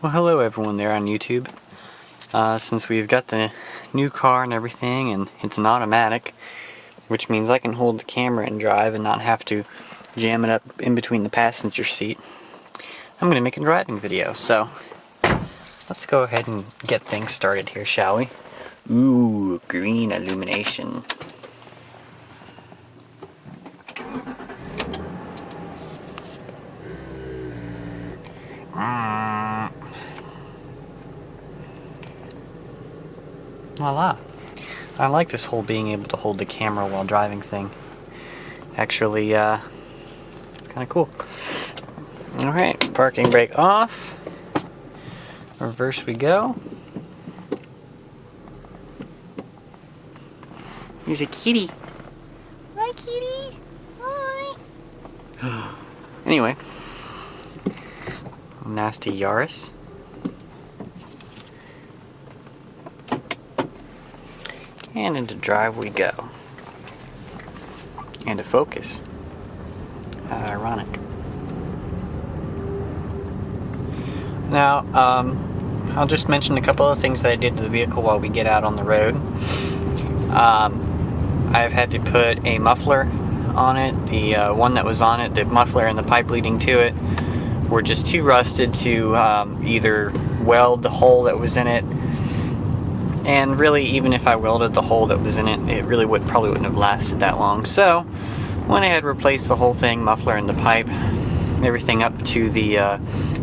Well, hello everyone there on YouTube. Since we've got the new car and everything, and it's an automatic, which means I can hold the camera and drive and not have to jam it up in between the passenger seat, I'm going to make a driving video. So, let's go ahead and get things started here, shall we? Ooh, green illumination. Voila. I like this whole being able to hold the camera while driving thing. Actually, it's kind of cool. Alright, parking brake off. Reverse we go. Here's a kitty. Hi, kitty. Hi. Anyway. Nasty Yaris. And into drive we go. And to focus. How ironic. Now, I'll just mention a couple of things that I did to the vehicle while we get out on the road. I've had to put a muffler on it. The one that was on it, the muffler and the pipe leading to it, were just too rusted to either weld the hole that was in it. And really, even if I welded the hole that was in it, it really probably wouldn't have lasted that long. So, went ahead and replaced the whole thing, muffler and the pipe, everything up to the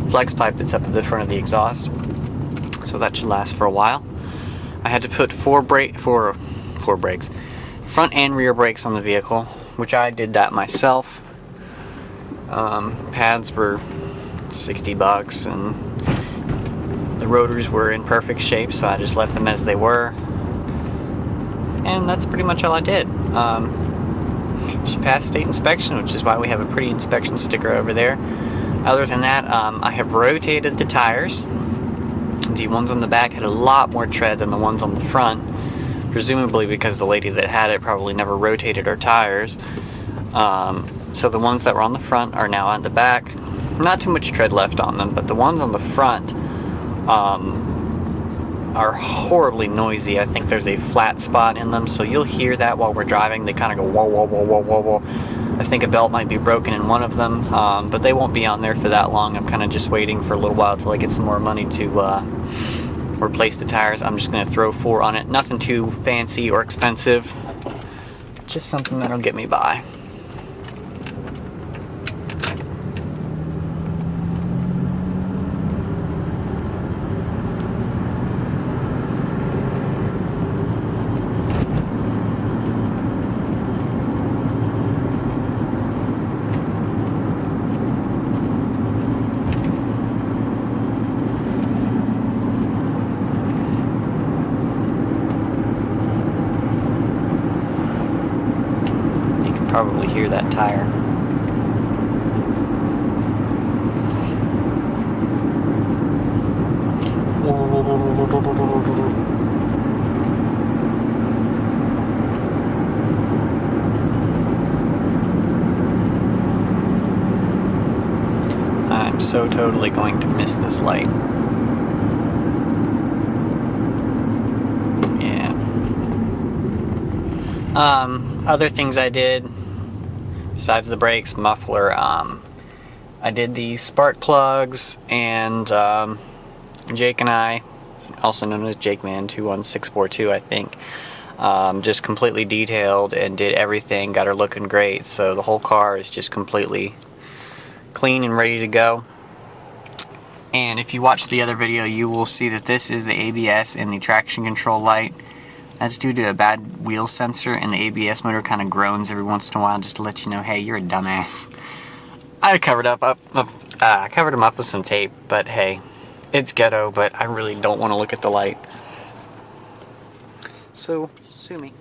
flex pipe that's up at the front of the exhaust. So that should last for a while. I had to put four brakes, front and rear brakes on the vehicle, which I did that myself. Pads were $60, and the rotors were in perfect shape, so I just left them as they were. And that's pretty much all I did. She passed state inspection, which is why we have a pretty inspection sticker over there. Other than that, I have rotated the tires. The ones on the back had a lot more tread than the ones on the front, presumably because the lady that had it probably never rotated her tires. So the ones that were on the front are now on the back. Not too much tread left on them, but the ones on the front are horribly noisy. I think there's a flat spot in them, so you'll hear that while we're driving. They kind of go whoa, whoa, whoa, whoa, whoa, whoa. I think a belt might be broken in one of them, but they won't be on there for that long. I'm kind of just waiting for a little while till I get some more money to replace the tires. I'm just going to throw 4 on it. Nothing too fancy or expensive, just something that'll get me by. Probably hear that tire. I'm so totally going to miss this light. Yeah. Other things I did besides the brakes, muffler, I did the spark plugs, and Jake and I, also known as Jake Man 21642, I think, just completely detailed and did everything, got her looking great. So the whole car is just completely clean and ready to go. And if you watch the other video, you will see that this is the ABS and the traction control light. That's due to a bad wheel sensor, and the ABS motor kind of groans every once in a while just to let you know, hey, you're a dumbass. I covered them up with some tape, but hey, it's ghetto, but I really don't want to look at the light. So, sue me.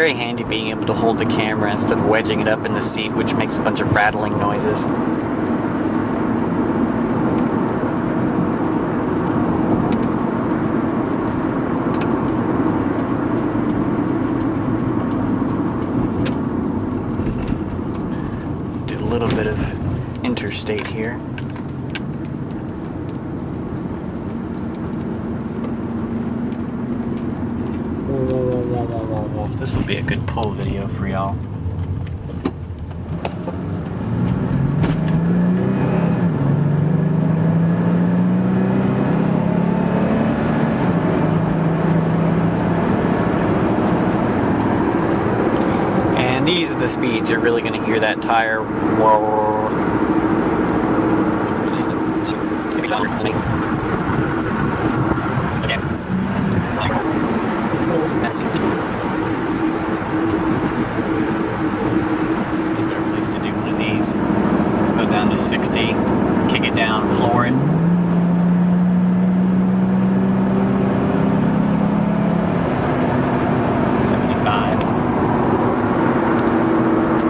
very handy being able to hold the camera instead of wedging it up in the seat, which makes a bunch of rattling noises. Do a little bit of interstate here. This will be a good pull video for y'all. And these are the speeds you're really going to hear that tire roar. Go down to 60, kick it down, floor it.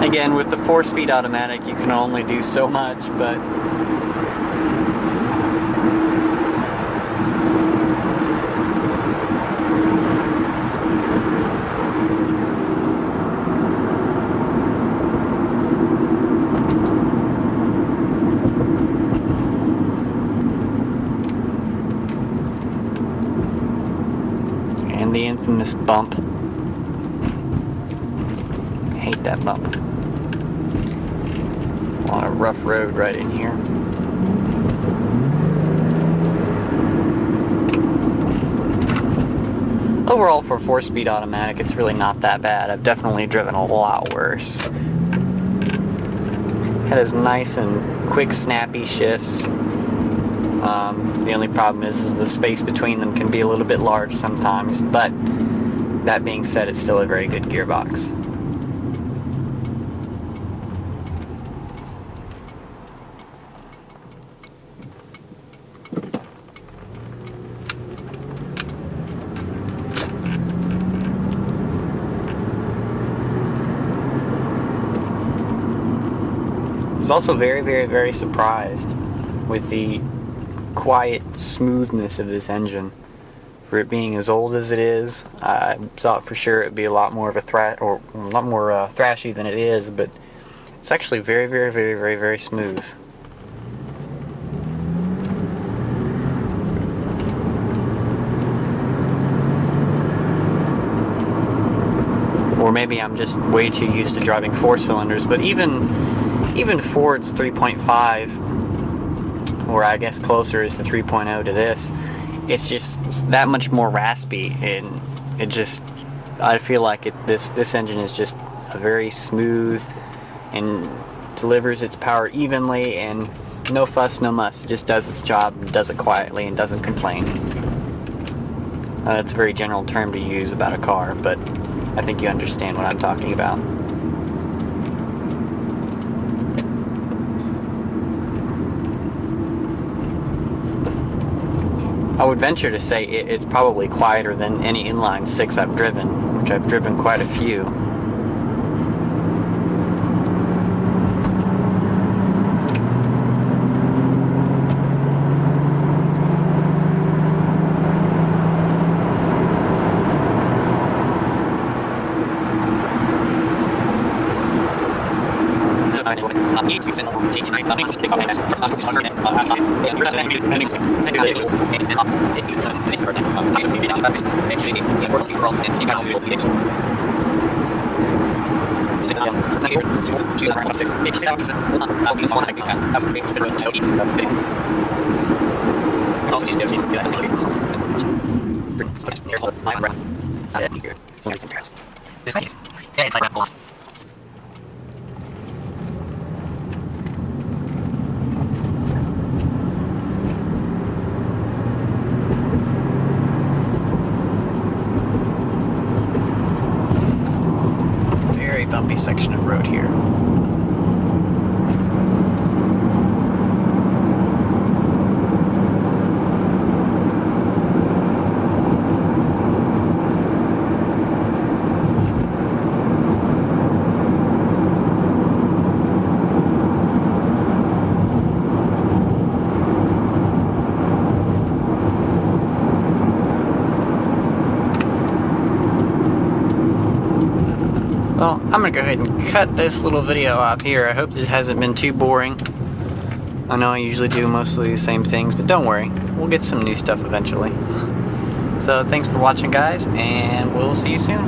Again, with the 4-speed automatic, you can only do so much, but and the infamous bump. Hate that bump. A lot of rough road right in here. Overall, for a 4-speed automatic, it's really not that bad. I've definitely driven a lot worse. It has nice and quick, snappy shifts. The only problem is the space between them can be a little bit large sometimes, but that being said, it's still a very good gearbox. I was also very, very, very surprised with the quiet smoothness of this engine. For it being as old as it is, I thought for sure it'd be a lot more of a thrashy than it is, but it's actually very, very, very, very, very smooth. Or maybe I'm just way too used to driving 4-cylinders, but even Ford's 3.5, or I guess closer is the 3.0 to this, it's just that much more raspy, and it just, I feel like this engine is just a very smooth and delivers its power evenly, and no fuss, no muss. It just does its job, does it quietly, and doesn't complain. It's a very general term to use about a car, but I think you understand what I'm talking about. I would venture to say it's probably quieter than any inline 6 I've driven, which I've driven quite a few. Very bumpy section of road here. Well, I'm gonna go ahead and cut this little video off here. I hope this hasn't been too boring. I know I usually do mostly the same things, but don't worry, we'll get some new stuff eventually. So thanks for watching, guys, and we'll see you soon.